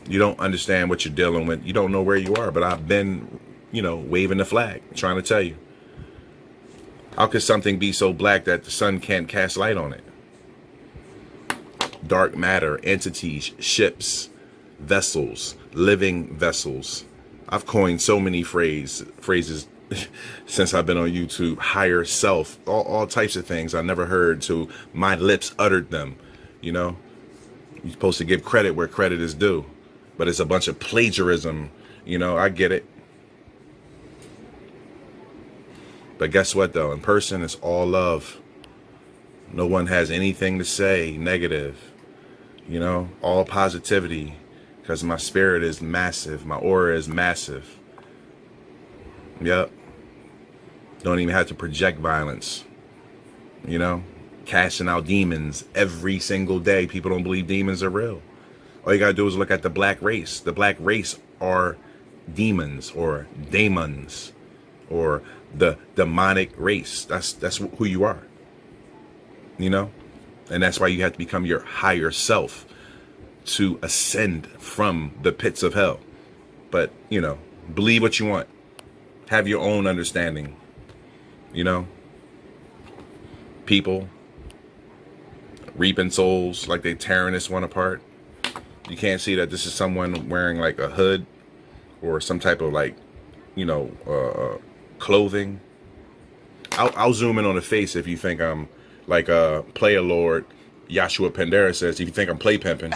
You don't understand what you're dealing with. You don't know where you are. But I've been, waving the flag, trying to tell you. How could something be so black that the sun can't cast light on it? Dark matter, entities, ships, vessels, living vessels. I've coined so many phrases since I've been on YouTube. Higher self, all types of things I never heard till my lips uttered them. You're supposed to give credit where credit is due, but it's a bunch of plagiarism. I get it. But guess what though? In person, it's all love. No one has anything to say negative. All positivity, because my spirit is massive. My aura is massive. Yep. Don't even have to project violence. Casting out demons every single day. People don't believe demons are real. All you gotta do is look at the black race. The black race are demons or daemons or the demonic race. That's who you are. And that's why you have to become your higher self to ascend from the pits of hell. But, believe what you want. Have your own understanding. People reaping souls like they tearing this one apart. You can't see that this is someone wearing like a hood or some type of clothing. I'll zoom in on the face if you think I'm like a player lord. Yashua Pandera says, if you think I'm play pimping.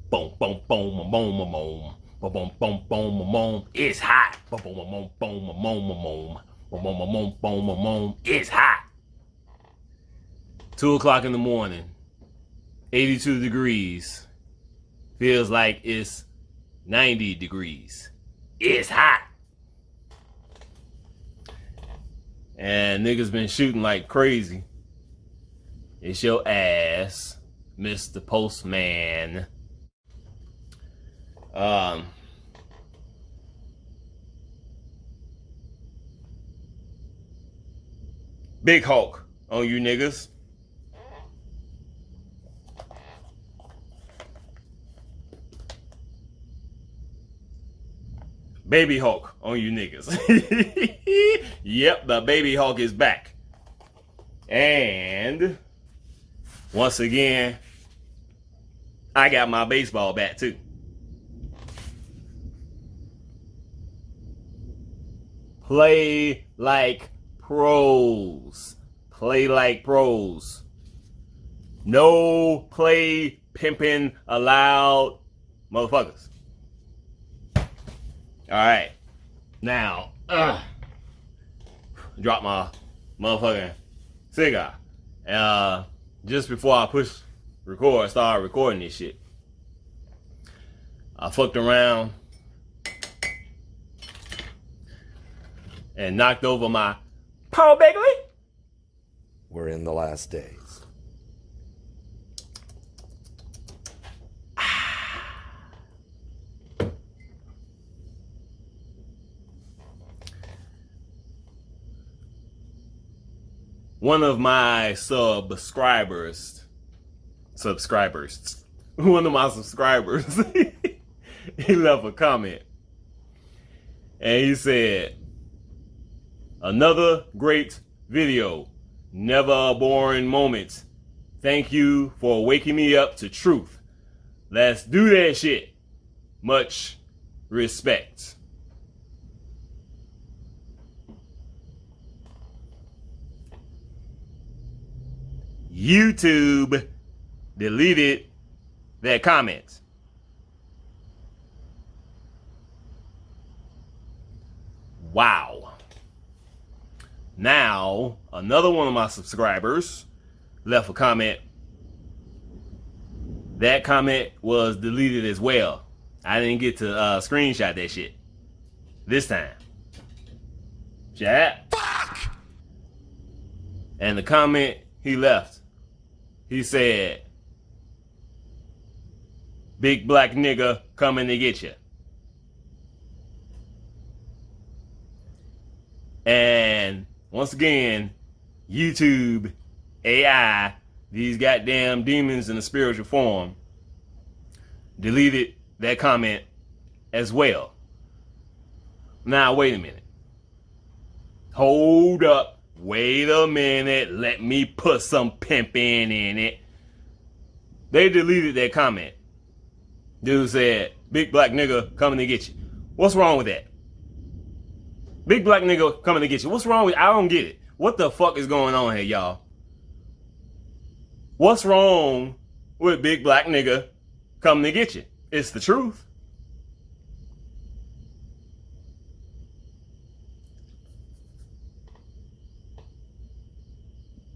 Boom, boom, boom, boom, boom, boom, boom, boom, boom, boom. It's hot. Boom, boom, boom, boom, boom, boom, boom, boom, boom, boom, boom, boom, boom. It's hot. 2 o'clock in the morning. 82 degrees. Feels like it's 90 degrees. It's hot. And niggas been shooting like crazy. It's your ass, Mr. Postman. Big Hulk on you niggas. Baby Hulk on you niggas. Yep, the Baby Hulk is back. And once again, I got my baseball bat too. Play like pros. Play like pros. No play pimping allowed, motherfuckers. Alright. Now, drop my motherfucking cigar. Just before I push record, start recording this shit, I fucked around and knocked over my Paul Bagley. We're in the last days. One of my subscribers, he left a comment and he said, "Another great video, never a boring moment. Thank you for waking me up to truth. Let's do that shit. Much respect." YouTube deleted that comment. Wow. Now, another one of my subscribers left a comment. That comment was deleted as well. I didn't get to screenshot that shit this time. Chat. Fuck! And the comment he left, he said, "Big black nigga coming to get you." And once again, YouTube, AI, these goddamn demons in the spiritual form, deleted that comment as well. Now, wait a minute. Hold up. Wait a minute. Let me put some pimping in it. They deleted that comment. Dude said, "Big black nigga coming to get you." What's wrong with that? Big black nigga coming to get you. What's wrong with it? I don't get it. What the fuck is going on here, y'all? What's wrong with big black nigga coming to get you? It's the truth.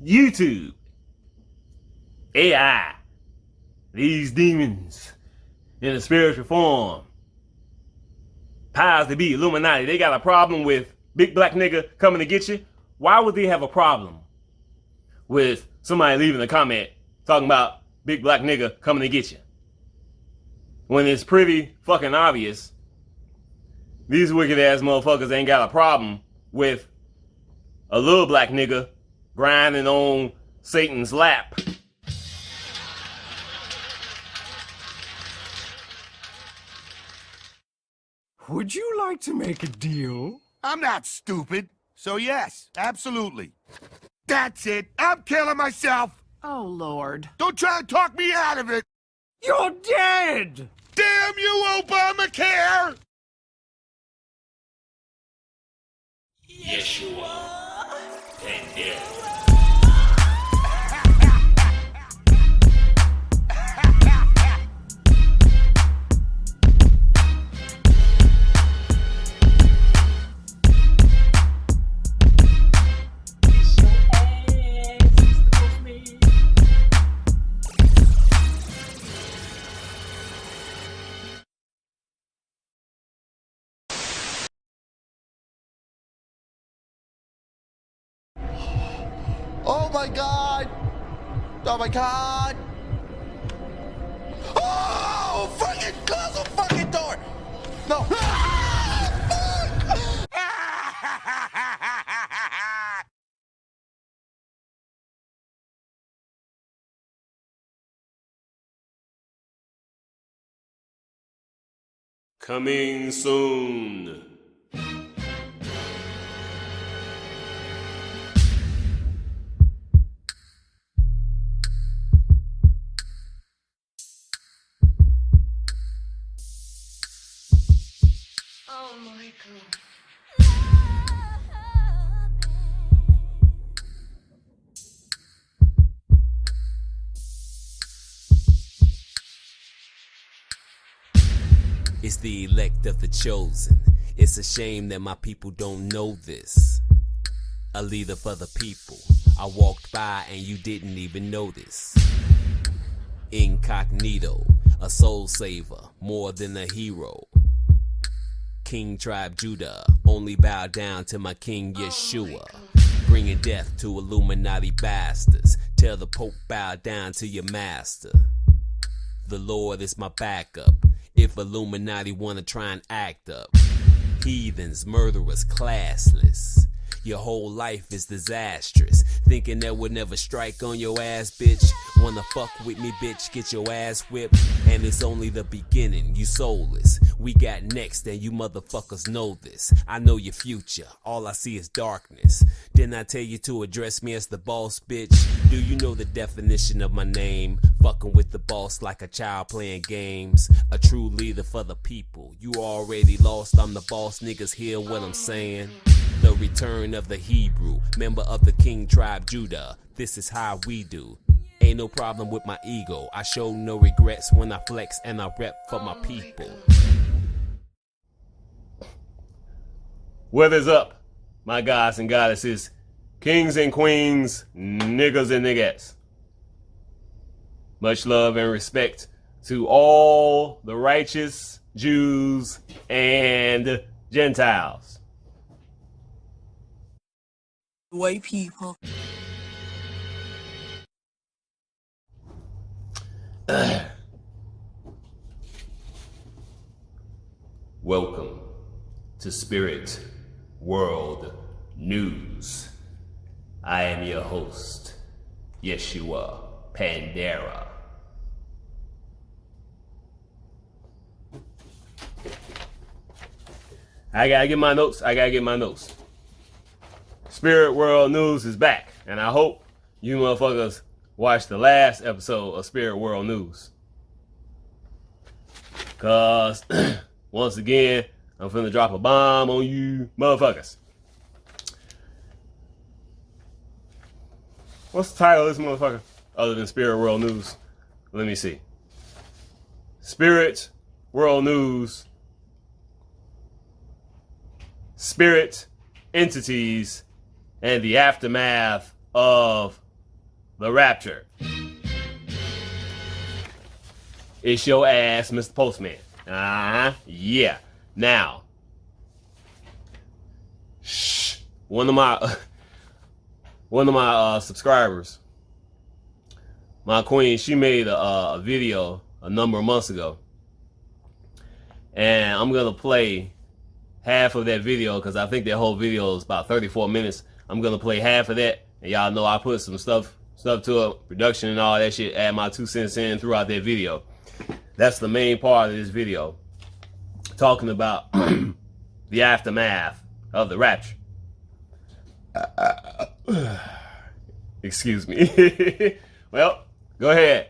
YouTube, AI, these demons in a spiritual form, powers to be, Illuminati, they got a problem with big black nigga coming to get you. Why would they have a problem with somebody leaving a comment talking about big black nigga coming to get you? When it's pretty fucking obvious, these wicked ass motherfuckers ain't got a problem with a little black nigga grinding on Satan's lap. Would you like to make a deal? I'm not stupid, so yes, absolutely. That's it. I'm killing myself. Oh, Lord. Don't try and talk me out of it. You're dead! Damn you, Obamacare! Yeshua and death. Oh my god! Oh my god! Oh! Fucking close the fucking door! No! Coming soon. Oh, Michael. It's the elect of the chosen. It's a shame that my people don't know this. A leader for the people. I walked by and you didn't even notice. Incognito, a soul saver, more than a hero. King tribe Judah, only bow down to my King Yeshua. Bringing death to Illuminati bastards. Tell the Pope bow down to your master. The Lord is my backup. If Illuminati wanna try and act up. Heathens, murderers, classless. Your whole life is disastrous. Thinking that would never strike on your ass, bitch. Wanna fuck with me, bitch, get your ass whipped. And it's only the beginning, you soulless. We got next and you motherfuckers know this. I know your future, all I see is darkness. Didn't I tell you to address me as the boss, bitch? Do you know the definition of my name? Fucking with the boss like a child playing games. A true leader for the people. You already lost, I'm the boss, niggas hear what I'm saying? The return of the Hebrew, member of the King tribe Judah. This is how we do. Ain't no problem with my ego. I show no regrets when I flex and I rep for my people. Weather's up, my gods and goddesses, kings and queens, niggas and niggas. Much love and respect to all the righteous Jews and Gentiles. White people. Welcome to Spirit World News. I am your host, Yeshua Pandera. I gotta get my notes. Spirit World News is back, and I hope you motherfuckers watched the last episode of Spirit World News. Cause once again, I'm finna drop a bomb on you motherfuckers. What's the title of this motherfucker? Other than Spirit World News. Let me see. Spirit World News. Spirit entities and the aftermath of the Rapture. It's your ass, Mr. Postman. Yeah. Now, one of my subscribers, my queen, she made a video a number of months ago, and I'm gonna play half of that video because I think that whole video is about 34 minutes. I'm gonna play half of that, and y'all know I put some stuff to it, production and all that shit, add my 2 cents in throughout that video. That's the main part of this video, talking about the aftermath of the Rapture. Excuse me. Well, go ahead.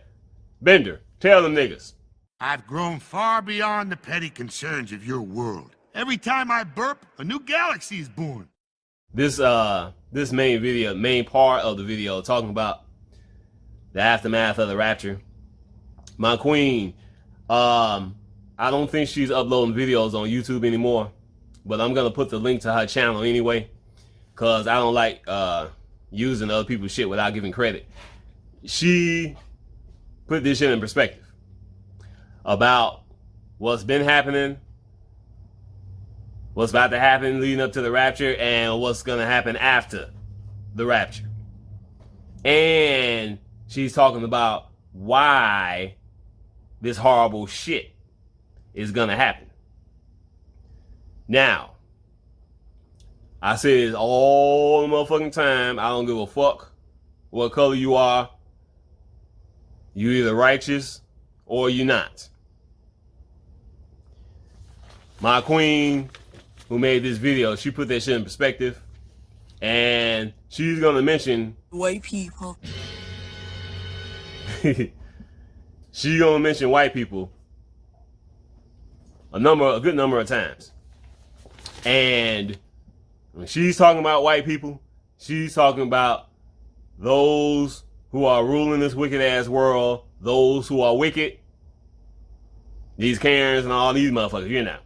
Bender, tell them niggas. I've grown far beyond the petty concerns of your world. Every time I burp, a new galaxy is born. This main part of the video talking about the aftermath of the Rapture. My queen, I don't think she's uploading videos on YouTube anymore, but I'm gonna put the link to her channel anyway, cause I don't like using other people's shit without giving credit. She put this shit in perspective about what's been happening, what's about to happen leading up to the Rapture, and what's gonna happen after the Rapture. And she's talking about why this horrible shit is gonna happen. Now, I say this all the motherfucking time. I don't give a fuck what color you are. You either righteous or you not. My queen, who made this video, she put that shit in perspective, and she's gonna mention White people. She's gonna mention white people a good number of times. And when she's talking about white people, she's talking about those who are ruling this wicked ass world, those who are wicked, these Karens and all these motherfuckers, you know.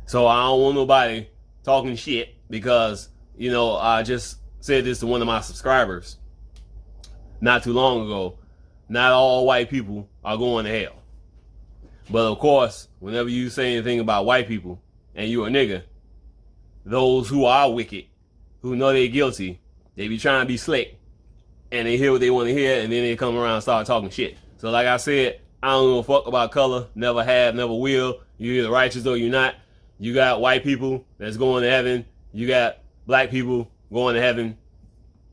So I don't want nobody talking shit because, you know, I just said this to one of my subscribers not too long ago. Not all white people are going to hell. But of course, whenever you say anything about white people and you a nigga, those who are wicked, who know they're guilty, they be trying to be slick and they hear what they want to hear and then they come around and start talking shit. So like I said, I don't give a fuck about color, never have, never will. You're either righteous or you're not. You got white people that's going to heaven. You got black people going to heaven.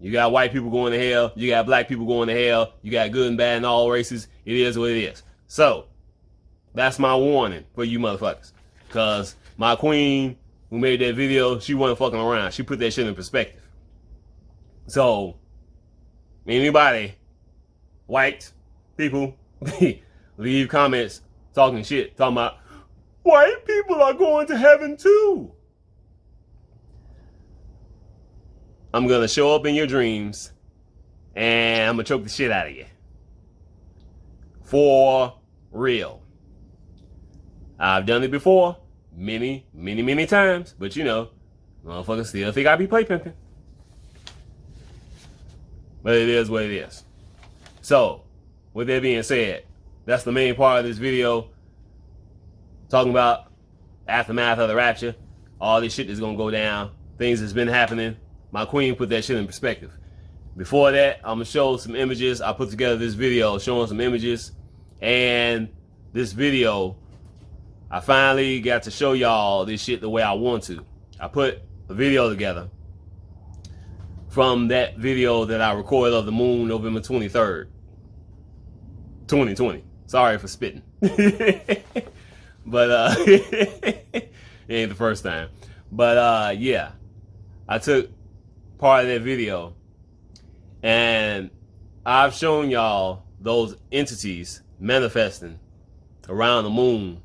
You got white people going to hell. You got black people going to hell. You got good and bad in all races. It is what it is. So, that's my warning for you motherfuckers. Because my queen who made that video, she wasn't fucking around. She put that shit in perspective. So, anybody, white people, leave comments talking shit. Talking about, white people are going to heaven too. I'm going to show up in your dreams and I'm gonna choke the shit out of you. For real. I've done it before, many times, but you know, motherfuckers still think I be play pimping. But it is what it is. So, with that being said, that's the main part of this video. Talking about aftermath of the rapture, all this shit that's gonna go down, things that's been happening. My queen put that shit in perspective. Before that, I'm gonna show some images. I put together this video showing some images, and this video, I finally got to show y'all this shit the way I want to. I put a video together from that video that I recorded of the moon November 23rd, 2020. Sorry for spitting. But it ain't the first time. But yeah, I took part of that video and I've shown y'all those entities manifesting around the moon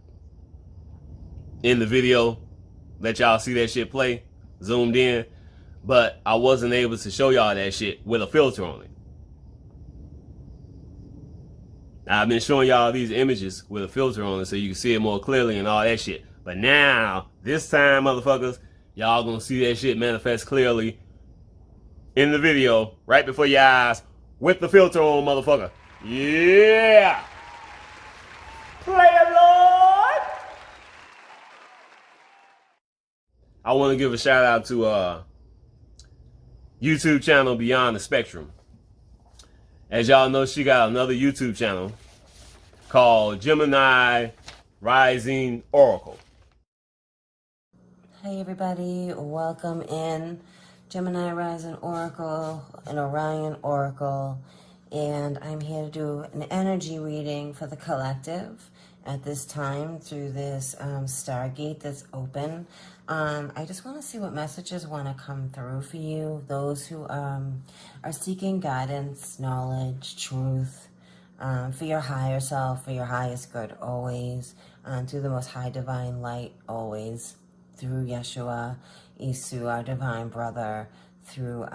in the video. Let y'all see that shit play, zoomed in, but I wasn't able to show y'all that shit with a filter on it. I've been showing y'all these images with a filter on it so you can see it more clearly and all that shit. But now, this time, motherfuckers, y'all gonna see that shit manifest clearly in the video right before your eyes with the filter on, motherfucker. Yeah! Play it, Lord! I want to give a shout out to YouTube channel Beyond the Spectrum. As y'all know, she got another YouTube channel called GeminiRising Oracle. Hey everybody, welcome in GeminiRising Oracle, an Orion Oracle, and I'm here to do an energy reading for the collective at this time through this Stargate that's open. I just want to see what messages want to come through for you, those who are seeking guidance, knowledge, truth, for your higher self, for your highest good always, through the most high divine light always, through Yeshua, Isu, our divine brother, through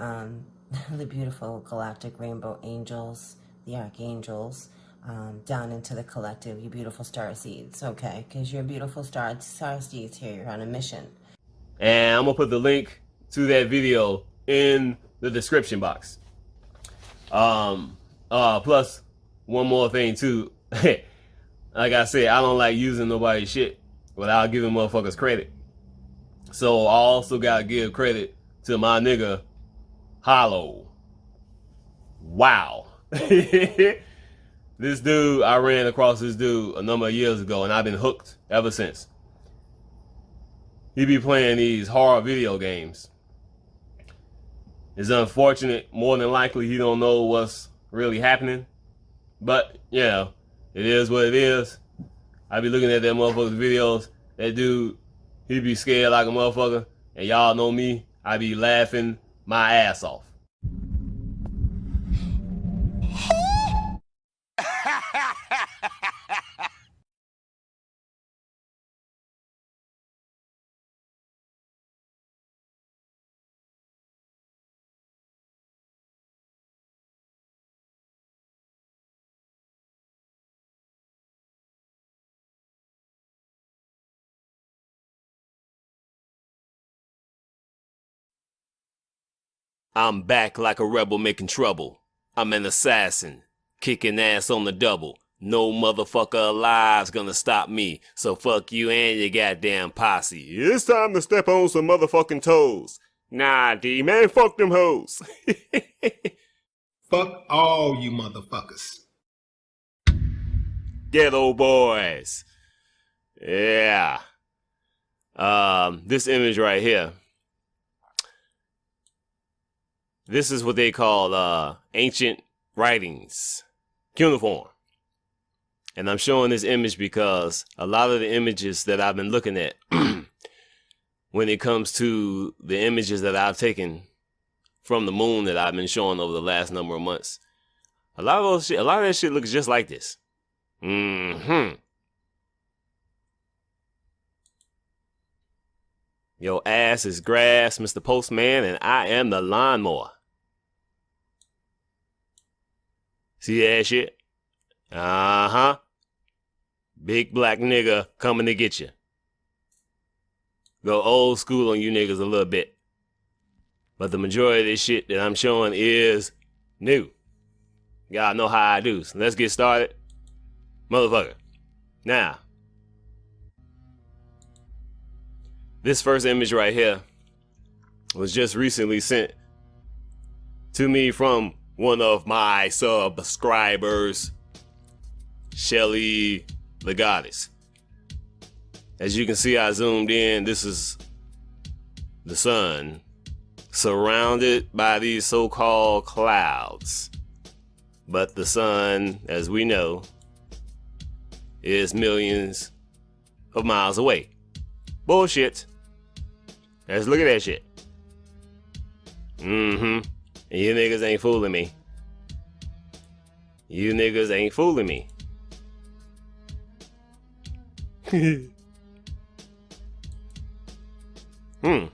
the beautiful galactic rainbow angels, the archangels, down into the collective, you beautiful star seeds, okay? Because you're beautiful star seeds here, you're on a mission. And I'm gonna put the link to that video in the description box. Plus, one more thing too. Like I said, I don't like using nobody's shit without giving motherfuckers credit. So I also gotta give credit to my nigga, Hollow. Wow. This dude, I ran across this dude a number of years ago and I've been hooked ever since. He be playing these horror video games. It's unfortunate, more than likely he don't know what's really happening. But, you know, it is what it is. I be looking at that motherfucker's videos. That dude, he be scared like a motherfucker. And y'all know me, I be laughing my ass off. I'm back like a rebel making trouble. I'm an assassin, kicking ass on the double. No motherfucker alive's gonna stop me. So fuck you and your goddamn posse. It's time to step on some motherfucking toes. Nah, D, man, fuck them hoes. Fuck all you motherfuckers. Ghetto boys. Yeah. This image right here. This is what they call ancient writings, cuneiform. And I'm showing this image because a lot of the images that I've been looking at, when it comes to the images that I've taken from the moon that I've been showing over the last number of months, a lot of that shit looks just like this. Your ass is grass, Mr. Postman, and I am the lawnmower. See that shit? Uh-huh. Big black nigga coming to get you. Go old school on you niggas a little bit. But the majority of this shit that I'm showing is new. Y'all know how I do. So let's get started. Motherfucker. Now, this first image right here was just recently sent to me from one of my subscribers, Shelly the Goddess. As you can see, I zoomed in. This is the sun surrounded by these so-called clouds. But the sun, as we know, is millions of miles away. Bullshit. Let's look at that shit. And you niggas ain't fooling me. You niggas ain't fooling me.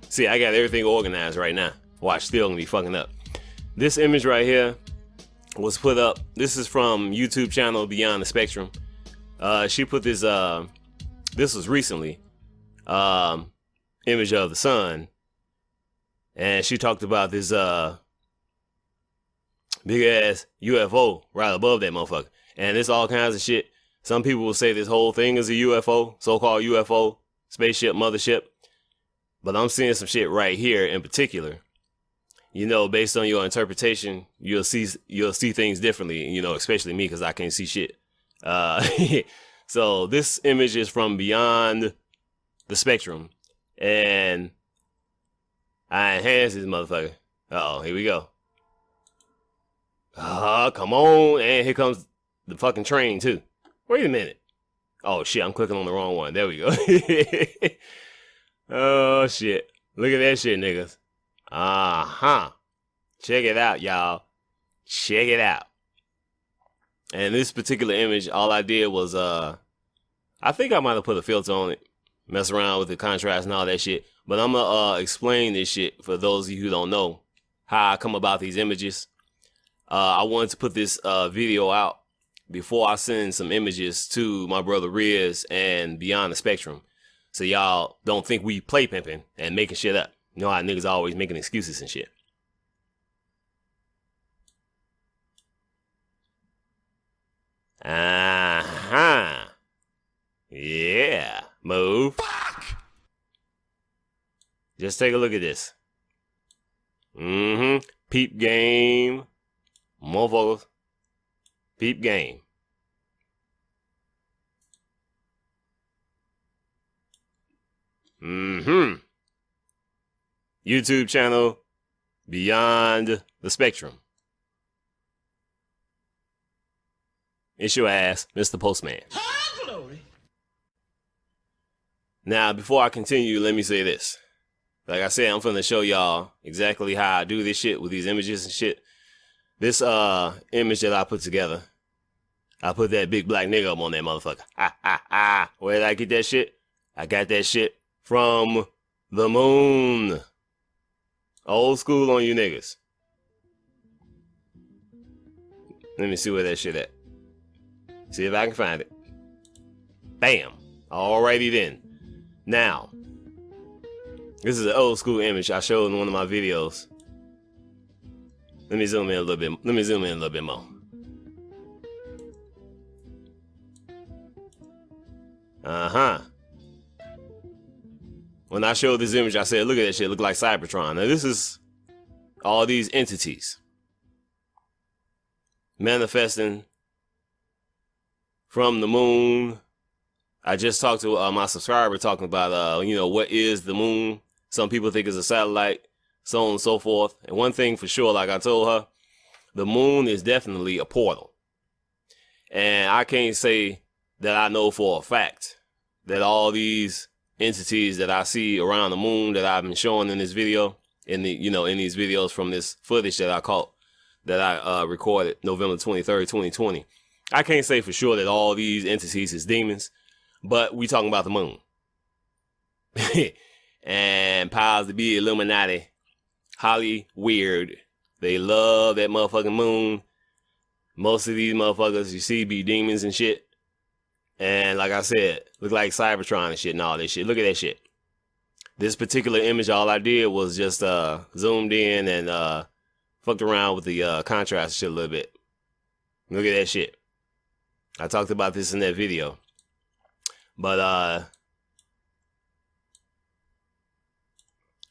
See, I got everything organized right now. Watch, still gonna be fucking up. This image right here was put up. This is from YouTube channel Beyond the Spectrum. She put this, this was recently, image of the sun. And she talked about this, big ass UFO right above that motherfucker. And it's all kinds of shit. Some people will say this whole thing is a UFO, so-called UFO, spaceship, mothership. But I'm seeing some shit right here in particular. You know, based on your interpretation, you'll see things differently, you know, especially me, because I can't see shit. So this image is from Beyond the Spectrum. And I enhanced this motherfucker. Uh-oh, here we go. Come on. And here comes the fucking train, too. Wait a minute. Oh, shit, I'm clicking on the wrong one. There we go. Oh, shit. Look at that shit, niggas. Uh-huh. Check it out, y'all. Check it out. And this particular image, all I did was, I think I might have put a filter on it. Mess around with the contrast and all that shit. But I'm going to explain this shit for those of you who don't know how I come about these images. I wanted to put this video out before I send some images to my brother Riz and Beyond the Spectrum. So y'all don't think we play pimping and making shit up. You know how niggas always making excuses and shit. Uh-huh. Yeah. Move. Fuck! Just take a look at this. Peep game. Motherfuckers. Peep game. YouTube channel Beyond the Spectrum. It's your ass, Mr. Postman. Now, before I continue, let me say this. Like I said, I'm finna show y'all exactly how I do this shit with these images and shit. This image that I put together, I put that big black nigga up on that motherfucker. Where did I get that shit? I got that shit from the moon. Old school on you niggas. Let me see where that shit at. See if I can find it. Bam. Alrighty then. Now, this is an old school image I showed in one of my videos. Let me zoom in a little bit. Let me zoom in a little bit more. Uh-huh. When I showed this image, I said, look at that shit, look like Cybertron. Now, this is all these entities manifesting from the moon. I just talked to my subscriber talking about, you know, what is the moon? Some people think it's a satellite, so on and so forth. And one thing for sure, like I told her, the moon is definitely a portal. And I can't say that I know for a fact that all these entities that I see around the moon that I've been showing in this video, in the, you know, in these videos from this footage that I caught, that I recorded November 23rd, 2020. I can't say for sure that all these entities is demons, but we talking about the moon. And powers to be Illuminati, Holly weird. They love that motherfucking moon. Most of these motherfuckers you see be demons and shit. And like I said, look like Cybertron and shit and all this shit. Look at that shit. This particular image, all I did was just zoomed in and fucked around with the contrast shit a little bit. Look at that shit. I talked about this in that video. But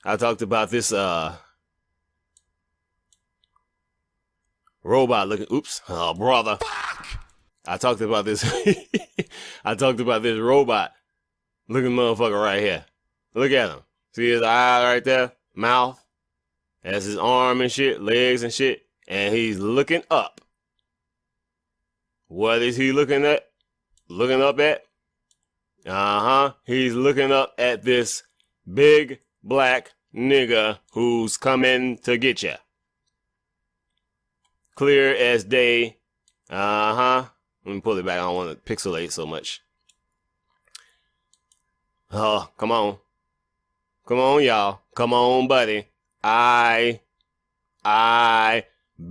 I talked about this robot looking, oops, oh brother. I talked about this I talked about this robot looking motherfucker right here. Look at him. See his eye right there? Mouth. Has his arm and shit, legs and shit. And he's looking up. What is he looking at? Looking up at? He's looking up at this big black nigga who's coming to get ya. Clear as day. Let me pull it back. I don't want to pixelate so much. Oh, come on. Come on, y'all. Come on, buddy.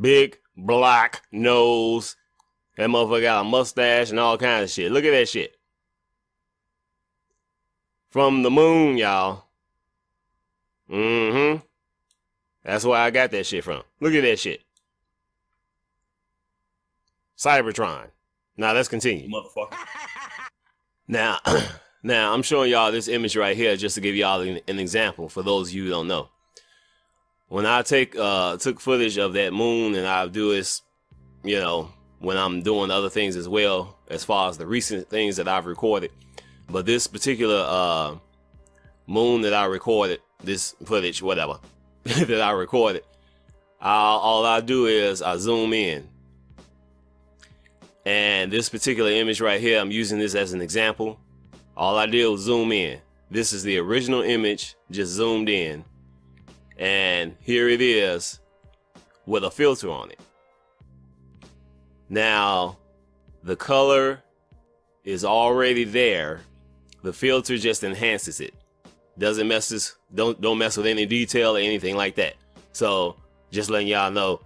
Big black nose. That motherfucker got a mustache and all kinds of shit. Look at that shit. From the moon, y'all. That's where I got that shit from. Look at that shit. Cybertron. Now let's continue. Motherfucker. Now, I'm showing y'all this image right here just to give y'all an example for those of you who don't know. When I took footage of that moon, and I do this, you know, when I'm doing other things as well, as far as the recent things that I've recorded. But this particular moon that I recorded, this footage, whatever, that I recorded, all I do is I zoom in. And this particular image right here, I'm using this as an example. All I did was zoom in. This is the original image, just zoomed in. And here it is with a filter on it. Now, the color is already there. The filter just enhances it. Doesn't mess don't mess with any detail or anything like that. So, just letting y'all know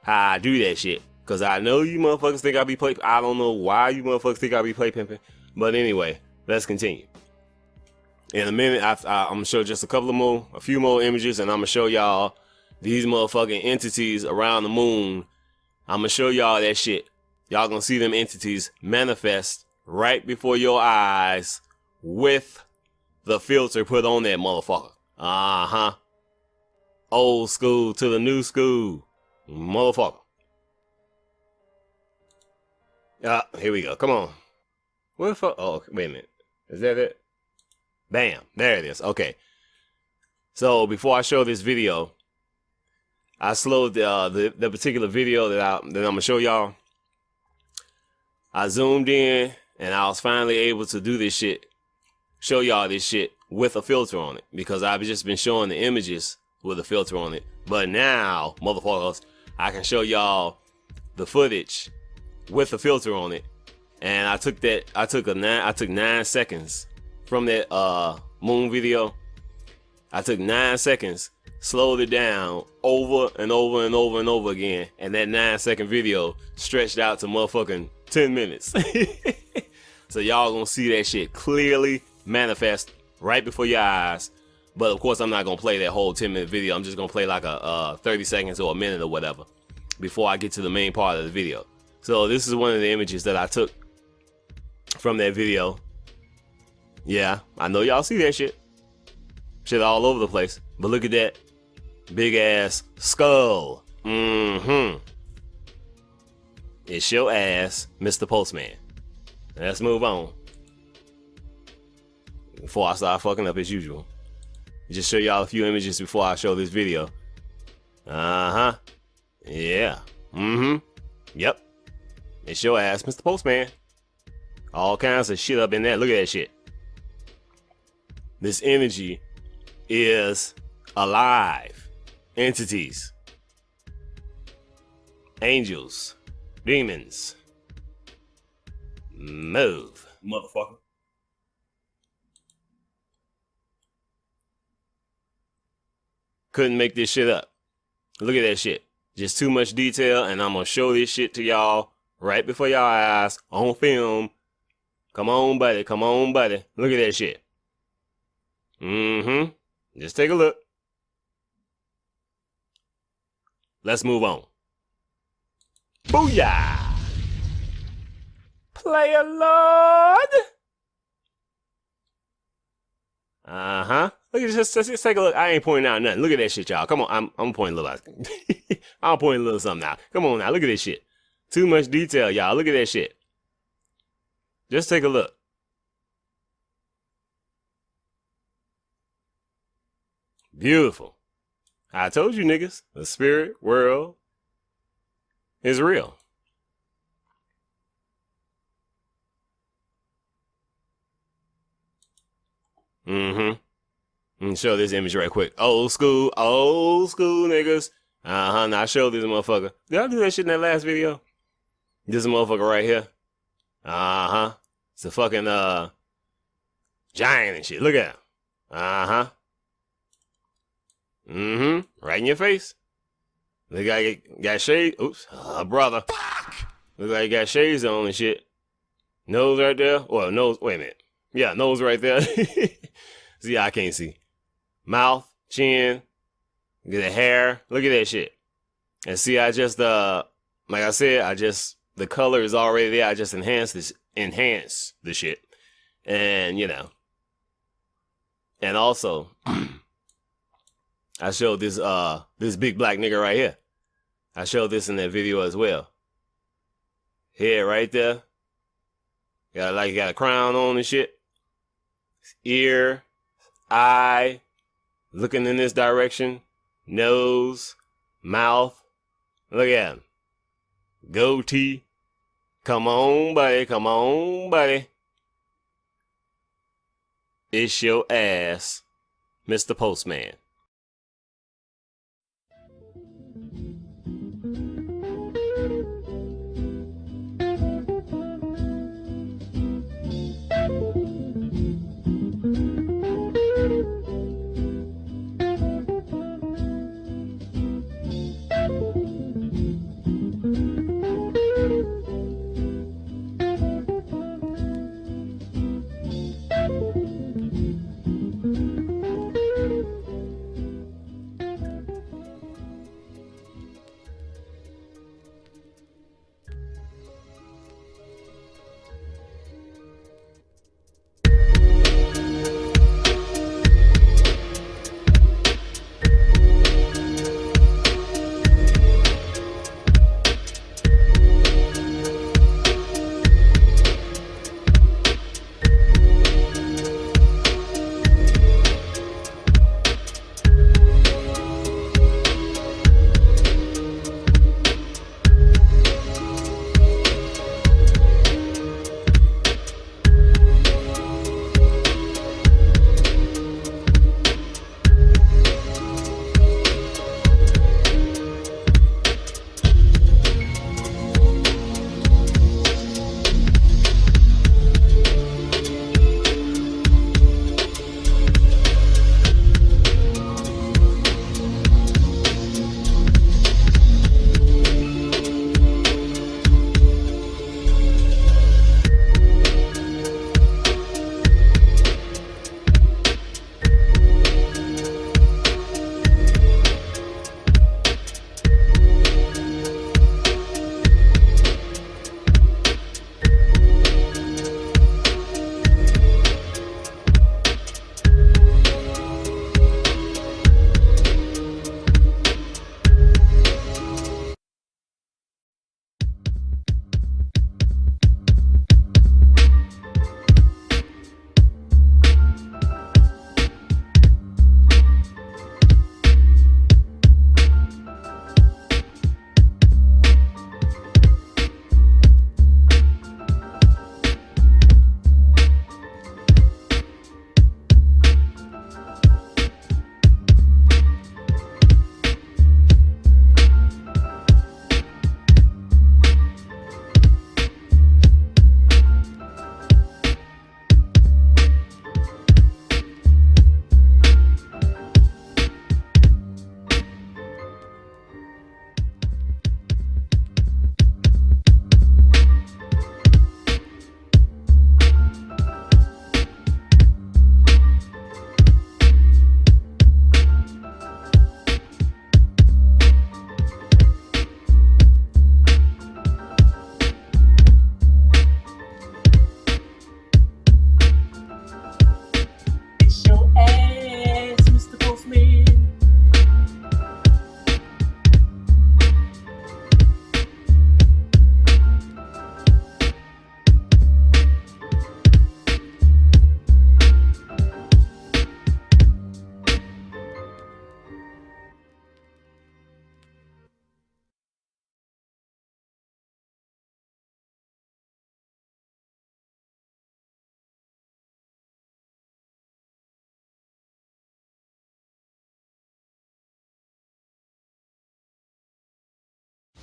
how I do that shit. Cause I know you motherfuckers think I be play. I don't know why you motherfuckers think I be play pimping. But anyway, let's continue. In a minute, I'm gonna show just a few more images, and I'm gonna show y'all these motherfucking entities around the moon. I'm gonna show y'all that shit. Y'all gonna see them entities manifest right before your eyes with the filter put on that motherfucker. Old school to the new school, motherfucker. Here we go. Come on. What the fuck? Oh, wait a minute. Is that it? Bam. There it is. Okay. So before I show this video, I slowed the particular video that I'm gonna show y'all. I zoomed in and I was finally able to do this shit, show y'all this shit with a filter on it, because I've just been showing the images with a filter on it. But now, motherfuckers, I can show y'all the footage with a filter on it. And I took 9 seconds from that moon video. I took 9 seconds, slowed it down over and over and over and over again, and that 9-second video stretched out to motherfucking 10 minutes. So y'all gonna see that shit clearly manifest right before your eyes. But of course I'm not gonna play that whole 10-minute video. I'm just gonna play like a 30 seconds or a minute or whatever before I get to the main part of the video. So this is one of the images that I took from that video. Yeah, I know y'all see that shit. Shit all over the place. But look at that big ass skull. It's your ass, Mr. Postman. Let's move on before I start fucking up as usual. Just show y'all a few images before I show this video. Yeah. Yep. It's your ass, Mr. Postman. All kinds of shit up in there. Look at that shit. This energy is alive. Entities. Angels. Demons. Move. Motherfucker. Couldn't make this shit up. Look at that shit. Just too much detail, and I'm gonna show this shit to y'all right before y'all eyes on film. Come on, buddy. Come on, buddy. Look at that shit. Just take a look. Let's move on. Booyah! Player Lord! Look at this. Let's take a look. I ain't pointing out nothing. Look at that shit, y'all. Come on. I'm pointing a little out. I'm pointing a little something out. Come on now. Look at this shit. Too much detail, y'all. Look at that shit. Just take a look. Beautiful. I told you niggas, the spirit world is real. Show this image right quick. Old school niggas. Now I showed this motherfucker. Did I do that shit in that last video? This motherfucker right here. It's a fucking giant and shit. Look at him. Right in your face. The guy got shades. Oops. Brother. Look like he got shades on and shit. Nose right there. Well, nose. Wait a minute. Yeah, nose right there. See, I can't see. Mouth, chin. Look at the hair. Look at that shit. And see, I just, like I said, the color is already there. I just enhance the shit. And, you know. And also, I showed this big black nigga right here. I showed this in that video as well. Head right there. Got a crown on and shit. Ear, eye, looking in this direction. Nose, mouth. Look at him. Goatee. Come on, buddy. Come on, buddy. It's your ass, Mr. Postman.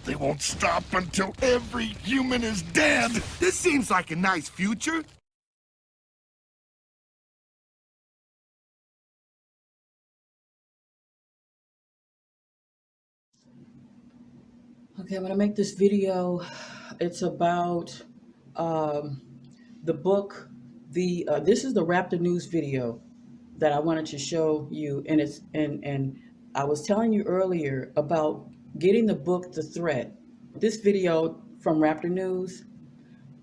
They won't stop until every human is dead. This seems like a nice future. Okay, I'm gonna make this video. It's about the book. This is the Rapture News video that I wanted to show you, and I was telling you earlier about getting the book The Threat. This video from Rapture News,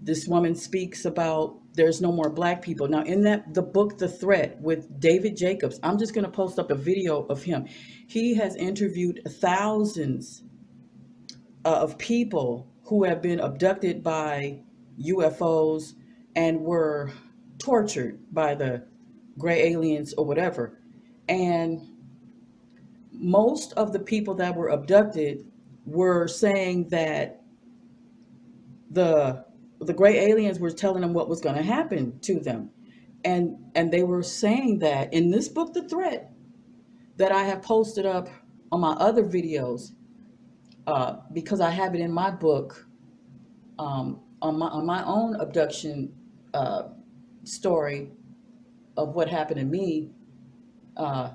this woman speaks about there's no more black people. Now in the book The Threat with David Jacobs, I'm just gonna post up a video of him. He has interviewed thousands of people who have been abducted by UFOs and were tortured by the gray aliens or whatever. And most of the people that were abducted were saying that the gray aliens were telling them what was going to happen to them. And they were saying that in this book, The Threat, that I have posted up on my other videos, because I have it in my book, on my own abduction story of what happened to me. I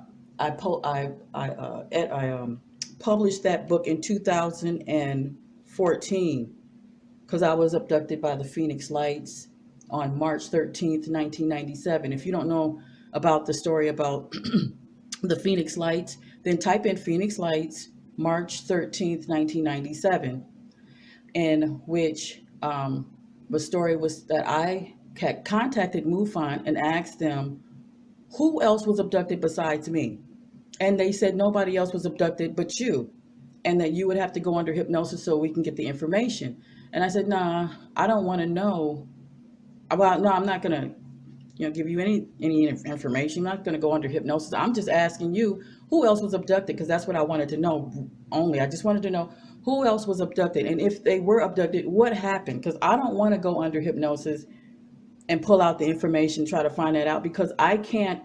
published that book in 2014 because I was abducted by the Phoenix Lights on March 13th, 1997. If you don't know about the story about the Phoenix Lights, then type in Phoenix Lights, March 13th, 1997, in which the story was that I had contacted MUFON and asked them who else was abducted besides me. And they said nobody else was abducted but you, and that you would have to go under hypnosis so we can get the information. And I said, nah, I don't want to know. Well, no, I'm not going to give you any information. I'm not going to go under hypnosis. I'm just asking you who else was abducted, because that's what I wanted to know only. I just wanted to know who else was abducted, and if they were abducted, what happened? Because I don't want to go under hypnosis and pull out the information, try to find that out, because I can't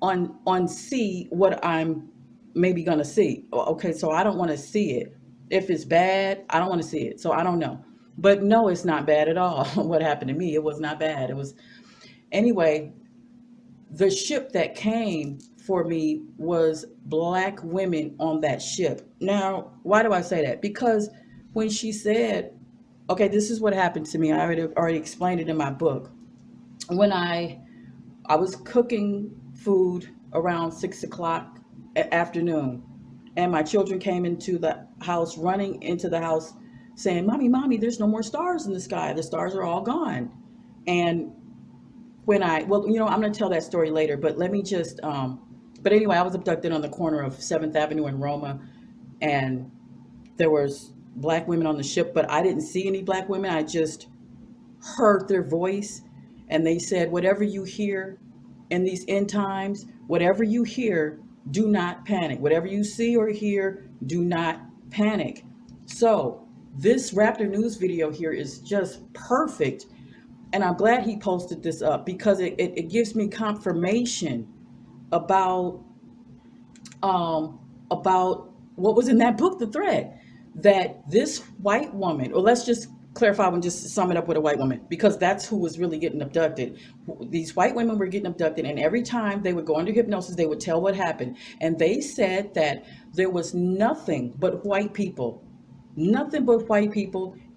unsee what I'm maybe going to see. Okay, so I don't want to see it. If it's bad, I don't want to see it. So I don't know. But no, it's not bad at all. What happened to me, it was not bad. It was, anyway, the ship that came for me was black women on that ship. Now, why do I say that? Because when she said, okay, this is what happened to me. I already explained it in my book. When I was cooking food around 6 o'clock afternoon, and my children came into the house, running into the house saying, Mommy, there's no more stars in the sky. The stars are all gone. And when I'm going to tell that story later, but let me just, but anyway, I was abducted on the corner of 7th Avenue in Roma, and there was black women on the ship, but I didn't see any black women. I just heard their voice, and they said, whatever you hear in these end times, whatever you hear, do not panic. Whatever you see or hear, do not panic. So this Rapture News video here is just perfect. And I'm glad he posted this up, because it gives me confirmation about what was in that book, The Threat, that this white woman, or let's just clarify and just sum it up with a white woman, because that's who was really getting abducted. These white women were getting abducted, and every time they would go under hypnosis, they would tell what happened. And they said that there was nothing but white people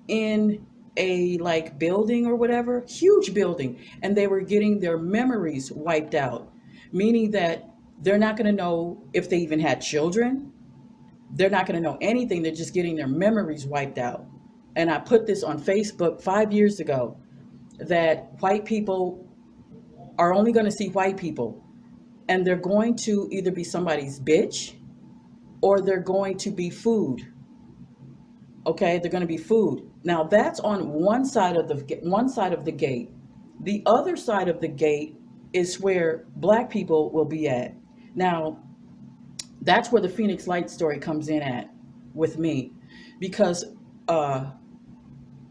in a building or whatever, huge building, and they were getting their memories wiped out, meaning that they're not going to know if they even had children. They're not going to know anything. They're just getting their memories wiped out. And I put this on Facebook 5 years ago, that white people are only going to see white people, and they're going to either be somebody's bitch or they're going to be food. Okay, they're going to be food. Now that's on one side of the gate. The other side of the gate is where black people will be at. Now, that's where the Phoenix Light story comes in at with me, because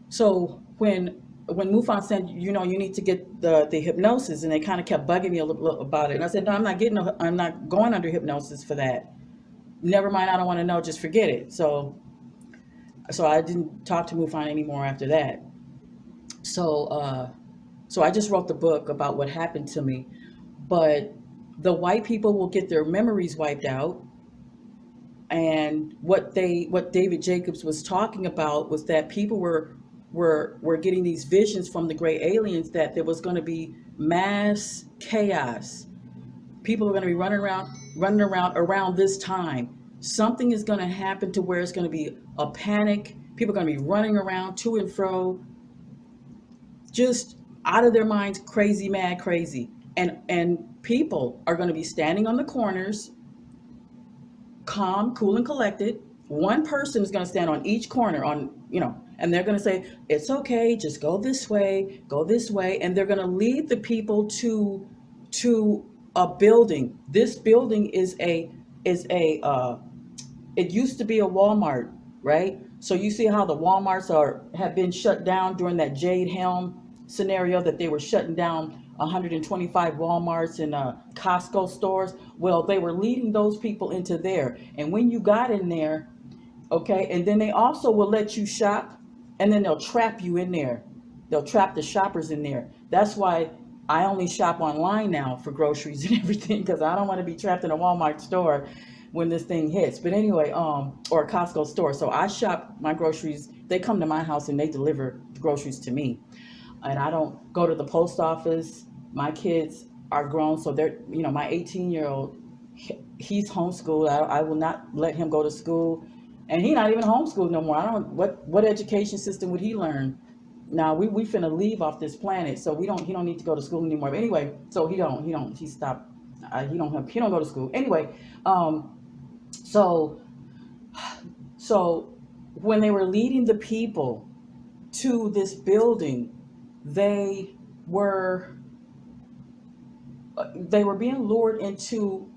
so when MUFON said, you need to get the hypnosis, and they kind of kept bugging me a little about it, and I said, no, I'm not going under hypnosis for that. Never mind, I don't want to know, just forget it. So So I didn't talk to Mufon anymore after that. So so I just wrote the book about what happened to me. But the white people will get their memories wiped out. And what David Jacobs was talking about was that people were getting these visions from the gray aliens that there was going to be mass chaos. People are going to be running around this time. Something is going to happen to where it's going to be a panic. People are going to be running around to and fro, just out of their minds, crazy, mad, crazy. And people are going to be standing on the corners, calm, cool, and collected. One person is going to stand on each corner and they're going to say, it's okay, just go this way, and they're going to lead the people to a building. This building is it used to be a Walmart, right? So you see how the Walmarts have been shut down during that Jade Helm scenario, that they were shutting down 125 Walmarts and Costco stores. Well, they were leading those people into there. And when you got in there, okay, and then they also will let you shop, and then they'll trap you in there. They'll trap the shoppers in there. That's why I only shop online now for groceries and everything, because I don't want to be trapped in a Walmart store when this thing hits. But anyway, or a Costco store. So I shop my groceries. They come to my house and they deliver the groceries to me. And I don't go to the post office. My kids are grown, so they're, my 18-year-old, he's homeschooled. I will not let him go to school. And he's not even homeschooled no more. I don't, what education system would he learn? Now we finna leave off this planet, so he don't need to go to school anymore. But anyway, so he stopped. He don't go to school. Anyway, so when they were leading the people to this building, they were being lured into,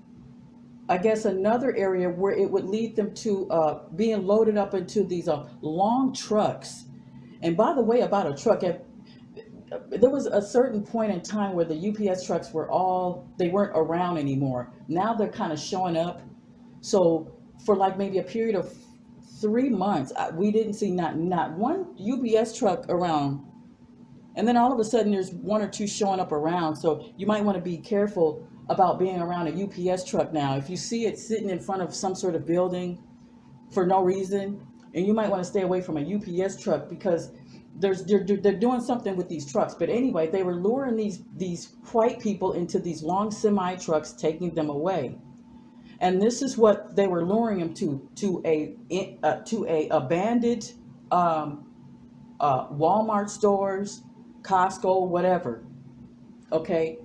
I guess, another area where it would lead them to being loaded up into these long trucks. And by the way, about a truck, there was a certain point in time where the UPS trucks they weren't around anymore. Now they're kind of showing up. So for like maybe a period of 3 months, we didn't see not one UPS truck around. And then all of a sudden there's one or two showing up around. So you might want to be careful about being around a UPS truck now. If you see it sitting in front of some sort of building for no reason, and you might want to stay away from a UPS truck, because they're doing something with these trucks. But anyway, they were luring these white people into these long semi trucks, taking them away. And this is what they were luring them to a abandoned Walmart stores, Costco, whatever. Okay,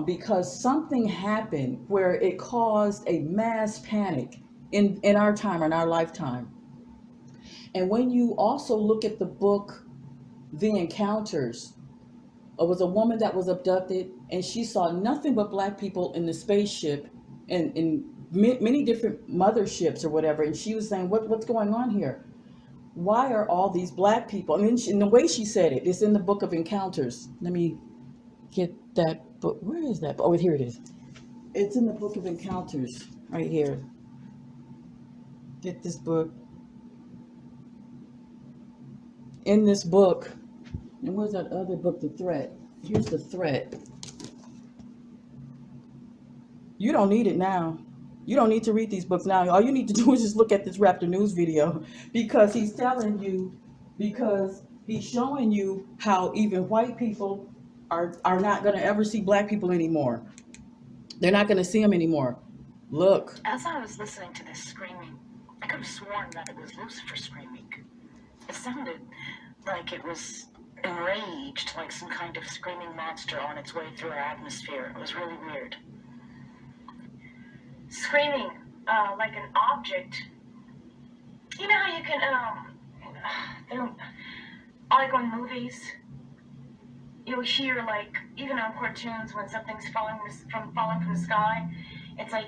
because something happened where it caused a mass panic in our time, in our lifetime. And when you also look at the book, The Encounters, it was a woman that was abducted, and she saw nothing but black people in the spaceship and in many different motherships or whatever. And she was saying, what's going on here? Why are all these black people? I mean, and the way she said it is in the book of Encounters. Let me get that book. Where is that? Oh, here it is. It's in the book of Encounters right here. Get this book. In this book, and where's that other book, The Threat? Here's The Threat. You don't need it now. You don't need to read these books now. All you need to do is just look at this Rapture News video, because he's telling you, because he's showing you how even white people are not going to ever see black people anymore. They're not going to see them anymore. Look. As I was listening to this screaming, I could have sworn that it was Lucifer screaming. It sounded like it was enraged, like some kind of screaming monster on its way through our atmosphere. It was really weird. Screaming like an object. You know how you can, like on movies, you'll hear, like, even on cartoons, when something's falling from the sky, it's like,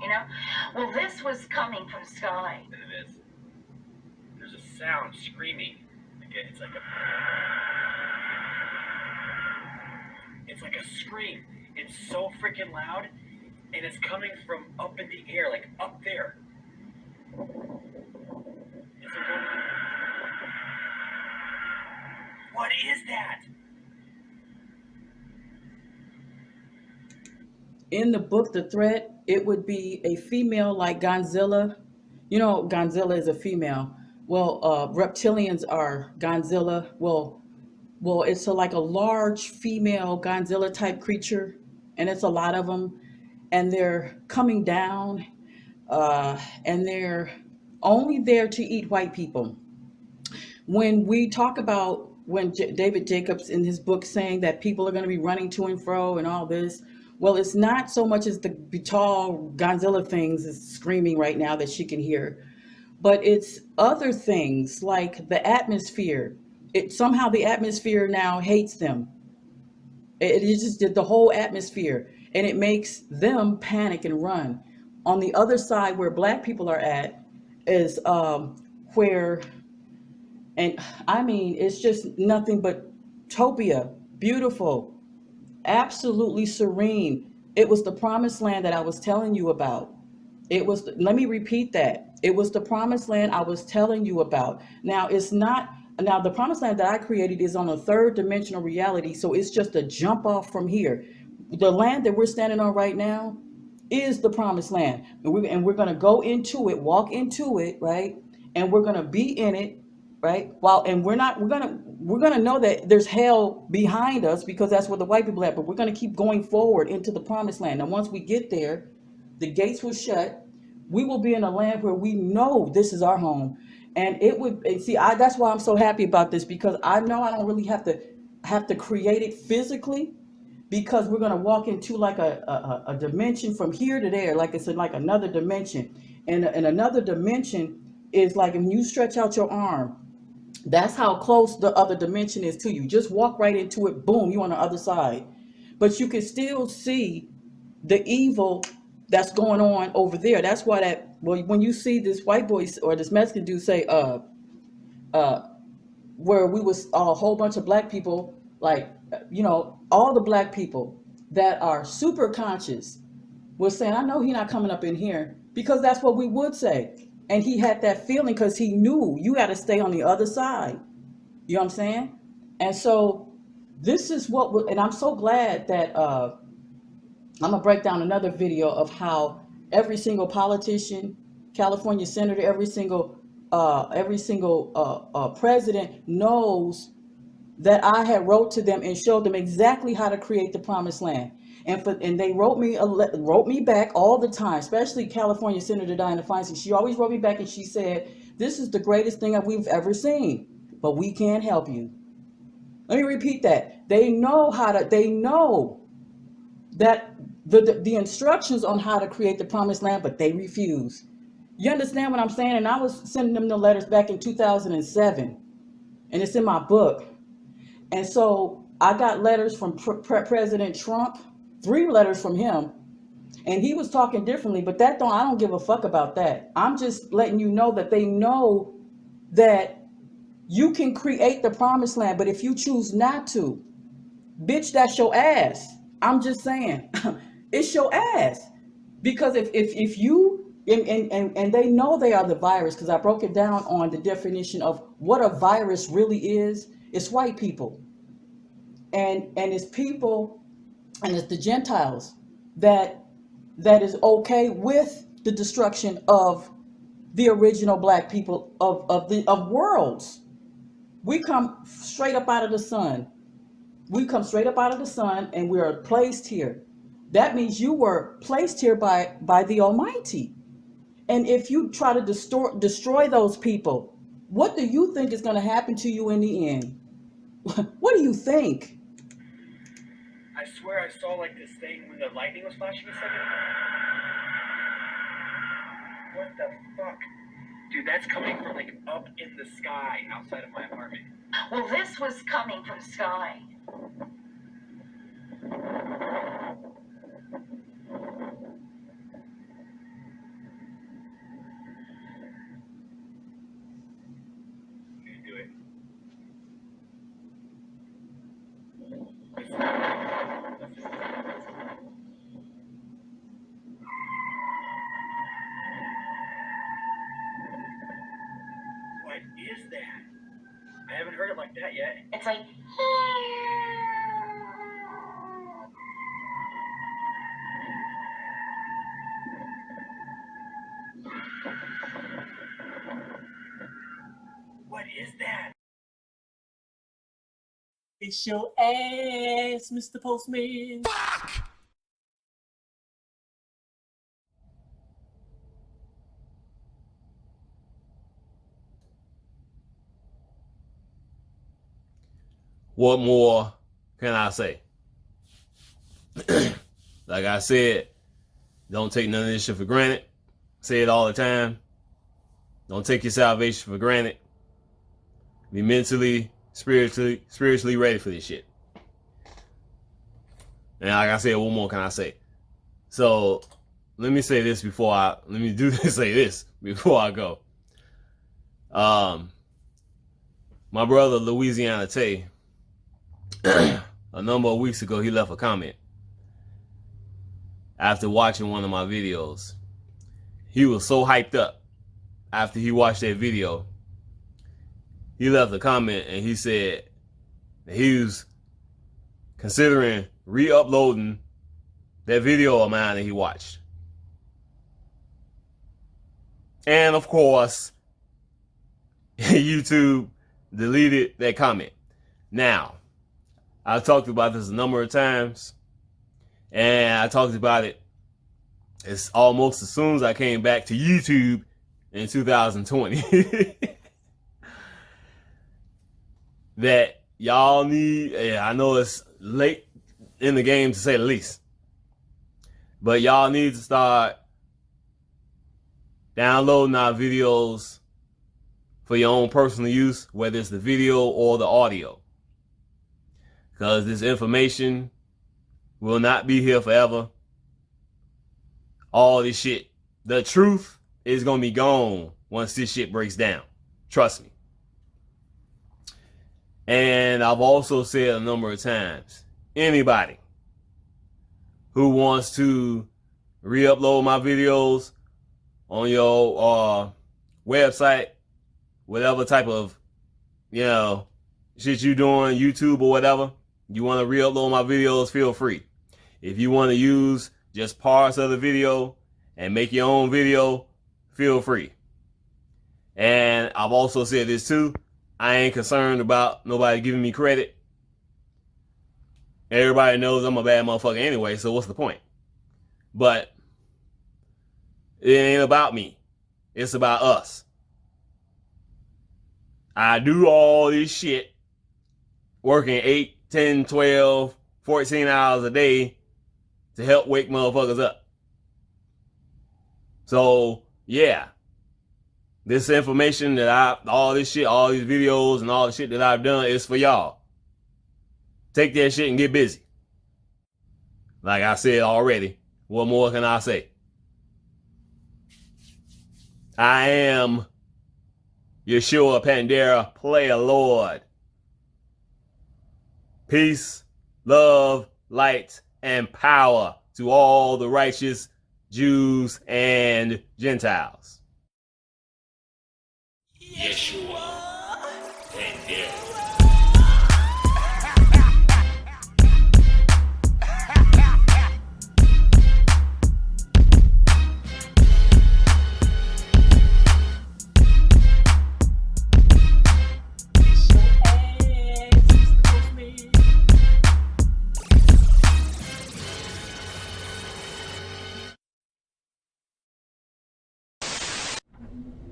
you know? Well, this was coming from the sky. And it is. There's a sound screaming. It's like a scream. It's so freaking loud, And it's coming from up in the air, like up there. What is that? In the book, The Threat, it would be a female like Godzilla. You know, Godzilla is a female. Well, reptilians are Godzilla. Well, it's like a large female Godzilla type creature, and it's a lot of them, and they're coming down, and they're only there to eat white people. When we talk about when David Jacobs in his book saying that people are going to be running to and fro and all this, well, it's not so much as the tall Godzilla things is screaming right now that she can hear, but it's other things like the atmosphere. It somehow the atmosphere now hates them. It just did the whole atmosphere, and it makes them panic and run. On the other side, where black people are at, is where, and I mean, it's just nothing but topia, beautiful, absolutely serene. It was the promised land that I was telling you about. It was, let me repeat that. It was the promised land I was telling you about. Now, it's not, now the promised land that I created is on a third dimensional reality, so it's just a jump off from here. The land that we're standing on right now is the promised land. And we're going to go into it, walk into it, right? And we're going to be in it, right? And we're going to know that there's hell behind us because that's where the white people are at, but we're going to keep going forward into the promised land. Now, once we get there, the gates will shut. We will be in a land where we know this is our home. And it would, and see, that's why I'm so happy about this, because I know I don't really have to create it physically, because we're going to walk into like a dimension from here to there, like it's in like another dimension. And another dimension is like when you stretch out your arm, that's how close the other dimension is to you. Just walk right into it, boom, you're on the other side. But you can still see the evil that's going on over there. That's why when you see this white boy or this Mexican dude say, where we was a whole bunch of black people, like, all the black people that are super conscious was saying, I know he's not coming up in here, because that's what we would say. And he had that feeling because he knew you got to stay on the other side. You know what I'm saying? And so this is and I'm so glad that, I'm gonna break down another video of how every single politician, California senator, every single president knows that I had wrote to them and showed them exactly how to create the promised land. And they wrote me back all the time, especially California Senator Dianna Feinstein. She always wrote me back and she said, "This is the greatest thing that we've ever seen, but we can't help you." Let me repeat that. They know that the instructions on how to create the promised land, but they refuse. You understand what I'm saying? And I was sending them the letters back in 2007, and it's in my book. And so I got letters from President Trump, 3 letters from him, and he was talking differently, but I don't give a fuck about that. I'm just letting you know that they know that you can create the promised land, but if you choose not to, bitch, that's your ass. I'm just saying, it's your ass. Because if you, and they know they are the virus, because I broke it down on the definition of what a virus really is. It's white people. And it's people, and it's the Gentiles that is okay with the destruction of the original black people of worlds. We come straight up out of the sun. We come straight up out of the sun, and we are placed here. That means you were placed here by the Almighty. And if you try to destroy those people, what do you think is going to happen to you in the end? What do you think? I swear I saw like this thing when the lightning was flashing a second. What the fuck? Dude, that's coming from like up in the sky outside of my apartment. Well, this was coming from sky. What is that? I haven't heard it like that yet. It's like. What is that? It's your ass, Mr. Postman. Fuck! What more can I say? Like I said, don't take none of this shit for granted. Say it all the time. Don't take your salvation for granted. Be mentally, spiritually ready for this shit. And like I said, what more can I say? So let me say this before I say this before I go. My brother Louisiana Tay, a number of weeks ago, he left a comment after watching one of my videos. He was so hyped up after he watched that video. He left a comment and he said that he was considering re-uploading that video of mine that he watched. And of course, YouTube deleted that comment. Now, I've talked about this a number of times, and I talked about it as almost as soon as I came back to YouTube in 2020. That y'all need, I know it's late in the game to say the least, but y'all need to start downloading our videos for your own personal use, whether it's the video or the audio. Because this information will not be here forever. All this shit, the truth is going to be gone once this shit breaks down. Trust me. And I've also said a number of times, anybody who wants to re-upload my videos on your website, whatever type of, shit you doing, YouTube or whatever, you want to re-upload my videos, feel free. If you want to use just parts of the video and make your own video, feel free. And I've also said this too, I ain't concerned about nobody giving me credit. Everybody knows I'm a bad motherfucker anyway, so what's the point? But it ain't about me. It's about us. I do all this shit, working 8, 10, 12, 14 hours a day to help wake motherfuckers up. So, yeah. This information that all this shit, all these videos and all the shit that I've done is for y'all. Take that shit and get busy. Like I said already, what more can I say? I am Yeshua Pandera, Player Lord. Peace, love, light, and power to all the righteous Jews and Gentiles. Yeshua Pandera.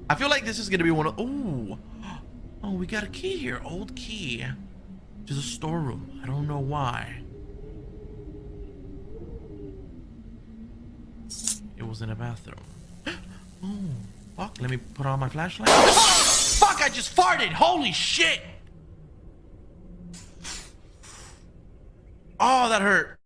I feel like this is gonna be one of. Oh, we got a key here. Old key to the storeroom. I don't know why. It was in a bathroom. Oh, fuck. Let me put on my flashlight. Fuck, I just farted. Holy shit. Oh, that hurt.